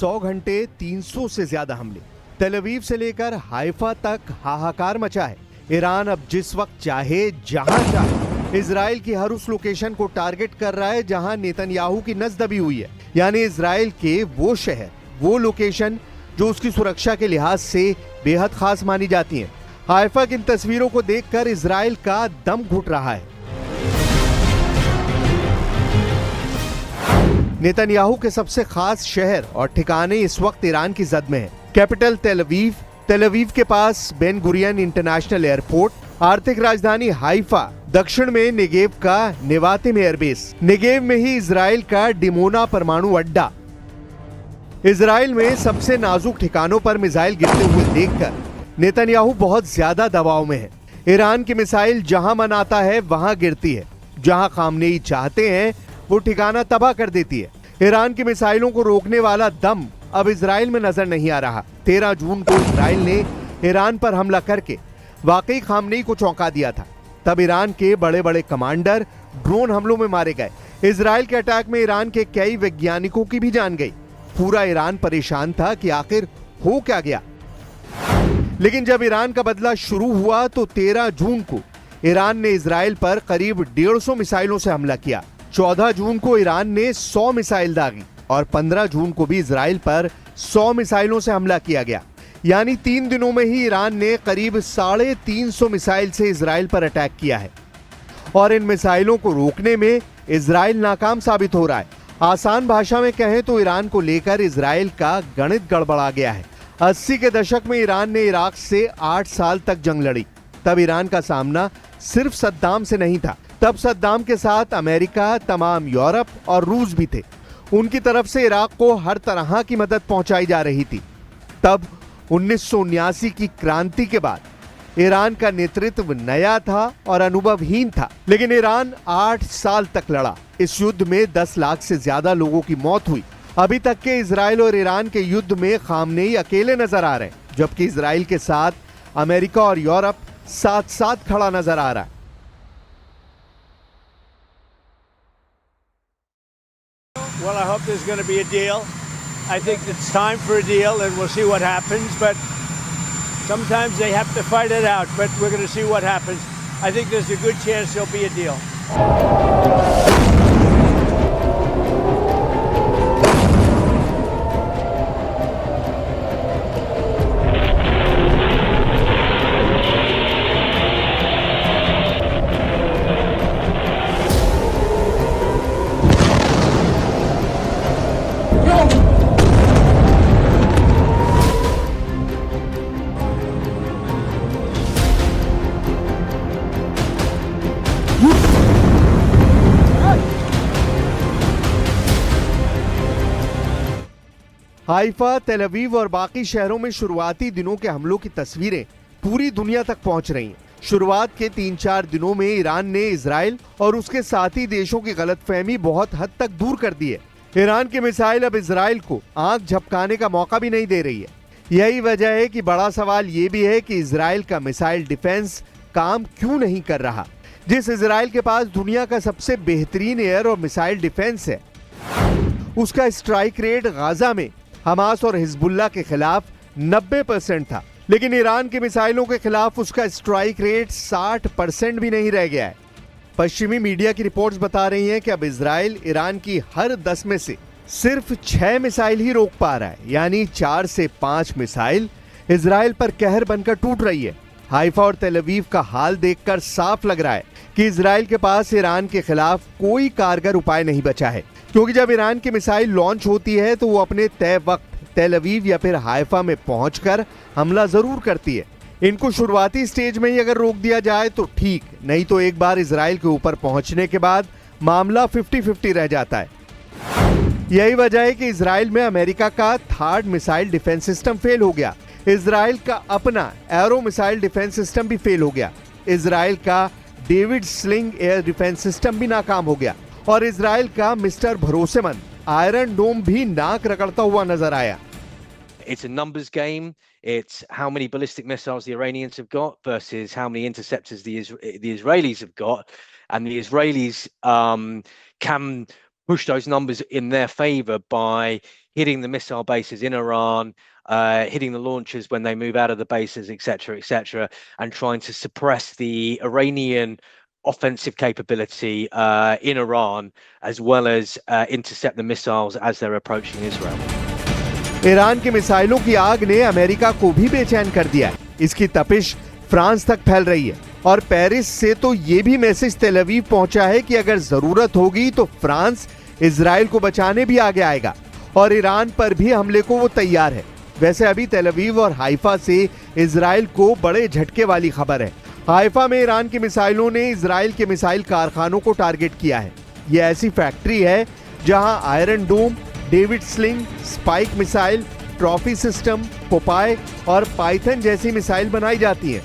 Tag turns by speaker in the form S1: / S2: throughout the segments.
S1: 100 घंटे 300 से ज्यादा हमले। तेल अवीव से लेकर हाइफा तक हाहाकार मचा है। ईरान अब जिस वक्त चाहे जहां चाहे इजराइल की हर उस लोकेशन को टारगेट कर रहा है जहां नेतन्याहू की नस दबी हुई है, यानी इजराइल के वो शहर, वो लोकेशन जो उसकी सुरक्षा के लिहाज से बेहद खास मानी जाती हैं। हाइफा की इन तस्वीरों को देखकर इजराइल का दम घुट रहा है। नेतन्याहू के सबसे खास शहर और ठिकाने इस वक्त ईरान की जद में है। कैपिटल तेल अवीव के पास बेन गुरियन इंटरनेशनल एयरपोर्ट, आर्थिक राजधानी हाइफा, दक्षिण में नेगेव का नेवातिम एयरबेस, नेगेव में ही इजराइल का डिमोना परमाणु अड्डा। इजराइल में सबसे नाजुक ठिकानों पर मिसाइल गिरते हुए देखकर नेतन्याहू बहुत ज्यादा दबाव में है। ईरान की मिसाइल जहां मन आता है वहां गिरती है, जहां खामनेई चाहते हैं वो ठिकाना तबाह कर देती है। ईरान की मिसाइलों को रोकने वाला दम अब इजराइल में नजर नहीं आ रहा। 13 जून को इजराइल ने ईरान पर हमला करके वाकई खामनेई को चौंका दिया था। तब ईरान के बड़े बड़े कमांडर ड्रोन हमलों में मारे गए। इजराइल के अटैक में ईरान के कई वैज्ञानिकों की भी जान गई। पूरा ईरान परेशान था कि आखिर हो क्या गया। लेकिन जब ईरान का बदला शुरू हुआ तो 13 जून को ईरान ने इजराइल पर करीब 150 मिसाइलों से हमला किया। 14 जून को ईरान ने 100 मिसाइल दागी और 15 जून को भी इजराइल पर 100 मिसाइलों से हमला किया गया। यानी 3 दिनों में ही ईरान ने करीब 350 मिसाइल से इजराइल पर अटैक किया है। और इन मिसाइलों को रोकने में इजराइल नाकाम साबित हो रहा है। आसान भाषा में कहें तो ईरान को लेकर इजराइल का गणित गड़बड़ा गया है। 80 के दशक में ईरान ने इराक से 8 साल तक जंग लड़ी। तब ईरान का सामना सिर्फ सद्दाम से नहीं था। तब सद्दाम के साथ अमेरिका, तमाम यूरोप और रूस भी थे। उनकी तरफ से इराक को हर तरह की मदद पहुंचाई जा रही थी। तब 1979 की क्रांति के बाद ईरान का नेतृत्व नया था और अनुभवहीन था, लेकिन ईरान 8 साल तक लड़ा। इस युद्ध में 10 लाख से ज्यादा लोगों की मौत हुई। अभी तक के इजराइल और ईरान के युद्ध में खामनेई अकेले नजर आ रहे हैं, जबकि इजराइल के साथ अमेरिका और यूरोप साथ साथ खड़ा नजर आ रहा है।
S2: Well, I hope there's going to be a deal. I think it's time for a deal, and we'll see what happens. But sometimes they have to fight it out. But we're going to see what happens. I think there's a good chance there'll be a deal.
S1: Haifa, तेल अवीव और बाकी शहरों में शुरुआती दिनों के हमलों की तस्वीरें पूरी दुनिया तक पहुंच रही हैं। शुरुआत के 3-4 दिनों में ईरान ने इजराइल और उसके साथी देशों की गलतफहमी बहुत हद तक दूर कर दी है। ईरान की मिसाइल अब इजराइल को आंख झपकाने का मौका भी नहीं दे रही है। यही वजह है कि बड़ा सवाल ये भी है कि इजराइल का मिसाइल डिफेंस काम क्यों नहीं कर रहा। जिस इजराइल के पास दुनिया का सबसे बेहतरीन एयर और मिसाइल डिफेंस है, उसका स्ट्राइक रेट गाजा में हमास और हिजबुल्लाह के खिलाफ 90% था, लेकिन ईरान की मिसाइलों के खिलाफ उसका स्ट्राइक रेट 60% भी नहीं रह गया है। पश्चिमी मीडिया की रिपोर्ट्स बता रही हैं कि अब इजराइल ईरान की हर 10 में से सिर्फ 6 मिसाइल ही रोक पा रहा है, यानी 4 से 5 मिसाइल इजराइल पर कहर बनकर टूट रही है। हाइफा और तेल अवीव का हाल देखकर साफ लग रहा है कि इजराइल के पास ईरान के खिलाफ कोई कारगर उपाय नहीं बचा है, क्योंकि जब ईरान की मिसाइल लॉन्च होती है तो वो अपने तय वक्त तेल अवीव या फिर हाइफा में पहुंचकर हमला जरूर करती है। इनको शुरुआती स्टेज में ही अगर रोक दिया जाए तो ठीक, नहीं तो एक बार इजराइल के ऊपर पहुंचने के बाद मामला 50-50 रह जाता है। यही वजह है कि इजराइल में अमेरिका का third missile defence system fail हो गया। इजराइल का अपना एरो मिसाइल डिफेंस सिस्टम भी फेल हो गया। इजराइल का David sling air defence system भी नाकाम हो गया और इजराइल का मिस्टर भरोसेमंद आयरन डोम भी नाक रगड़ता हुआ नजर आया।
S3: It's a numbers game. It's how many ballistic missiles the Iranians have got versus how many interceptors the Israelis have got, and the Israelis can push those numbers in their favor by hitting the missile bases in Iran, hitting the launchers when they move out of the bases, etc., and trying to suppress the Iranian offensive capability in Iran, as well as intercept the missiles as they're approaching Israel.
S1: Iran के मिसाइलों की आग ने America को भी बेचैन कर दिया है। इसकी तपिश फ्रांस तक फैल रही है और पेरिस से तो ये भी मैसेज तेल अवीव पहुंचा है कि अगर जरूरत होगी तो फ्रांस इजराइल को बचाने भी आगे आएगा और ईरान पर भी हमले को वो तैयार है। वैसे अभी तेल अवीव और हाइफा से इजराइल को बड़े झटके वाली खबर है। हाइफा में ईरान की मिसाइलों ने इजराइल के मिसाइल कारखानों को टारगेट किया है। ये ऐसी फैक्ट्री है जहां iron dome, David sling, spike missile, trophy system, Popeye और पाइथन जैसी मिसाइल बनाई जाती हैं।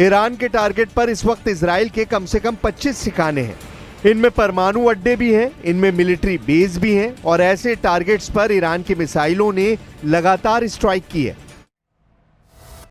S1: ईरान के टारगेट पर इस वक्त इजराइल के कम से कम 25 ठिकाने हैं। इनमें परमाणु अड्डे भी हैं, इनमें मिलिट्री बेस भी हैं और ऐसे टारगेट्स पर ईरान की मिसाइलों ने लगातार स्ट्राइक की है।